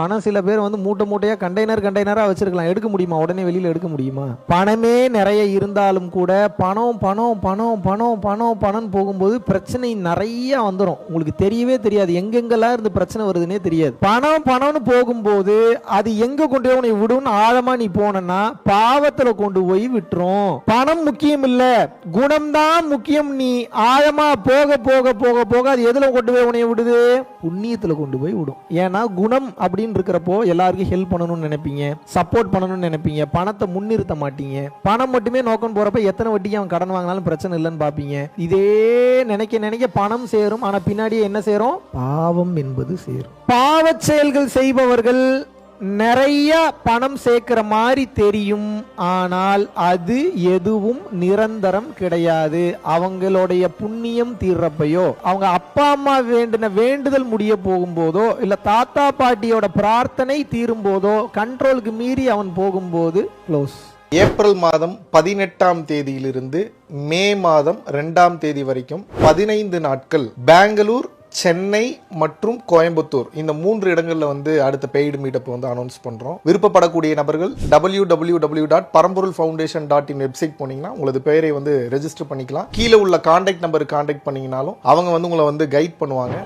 ஆனால் சில பேர் வந்து மூட்டை மூட்டையா கண்டெய்னரா வச்சிருக்கலாம். எடுக்க முடியுமா? உடனே வெளியில எடுக்க முடியுமா? பணமே நிறைய இருந்தாலும் கூட பணம் பணம் பணம் பணம் பணம் பணம் போகும்போது பிரச்சனை நிறைய வந்துடும். உங்களுக்கு தெரியவே தெரியாது, எங்கெங்கெல்லாம் இருந்து பிரச்சனை வருதுன்னே தெரியாது. பணம் பணம்னு போகும்போது அது எங்க கொண்டு போய் உன்னை விடும்னு ஆழமா நீ போனா பாவத்துல கொண்டு போய் விட்டுரும். பணம் முக்கியம் இல்ல, குணம்தான் முக்கியம். நீ ஆழமா போக போக போக போக அது எதுல கொண்டு போய் உன்னை விடுது? புண்ணியத்துல கொண்டு போய் விடும். ஏன்னா குணம் அப்படின்னு இருக்கிறப்போ எல்லாருக்கும் ஹெல்ப் பண்ணணும்னு நினைப்பீங்க, சப்போர்ட் பண்ணணும்னு நினைப்பீங்க, பணத்தை முன்னிறுத்த மாட்டீங்க. பணம் மட்டுமே நோக்கம் போறப்ப எத்தனை வட்டிக்கு அவன் கடன் வாங்கினாலும் பிரச்சனை இல்லைன்னு பாப்பீங்க. இதே நினைக்க நினைக்க பணம் சேரும், ஆனா பின்னாடியே என்ன சேரும்? பாவம் என்பது சேரும். பாவ செயல்கள் செய்பவர்கள் நிறைய பணம் சேர்க்கிற மாதிரி தெரியும், ஆனால் அது எதுவும் நிரந்தரம் கிடையாது. அவங்களுடைய புண்ணியம் தீர்றப்பையோ, அவங்க அப்பா அம்மா வேண்டின வேண்டுதல் முடிய போகும்போதோ, இல்ல தாத்தா பாட்டியோட பிரார்த்தனை தீரும் போதோ, கண்ட்ரோலுக்கு மீறி அவன் போகும்போது க்ளோஸ். ஏப்ரல் மாதம் 18ஆம் தேதியிலிருந்து மே மாதம் 2ஆம் தேதி வரைக்கும் 15 நாட்கள் பெங்களூர், சென்னை மற்றும் கோயம்புத்தூர் இந்த 3 இடங்கள்ல வந்து அடுத்த பெய்டு மீட்டப் வந்து அனௌன்ஸ் பண்றோம். விருப்பப்படக்கூடிய நபர்கள் www.paramporulfoundation.in வெப்சைட் போனீங்கன்னா உங்களது பெயரை வந்து ரெஜிஸ்டர் பண்ணிக்கலாம். கீழே உள்ள கான்டாக்ட் நம்பருக்கு கான்டாக்ட் பண்ணீங்கனாலும் அவங்க வந்து உங்களை வந்து கைட் பண்ணுவாங்க.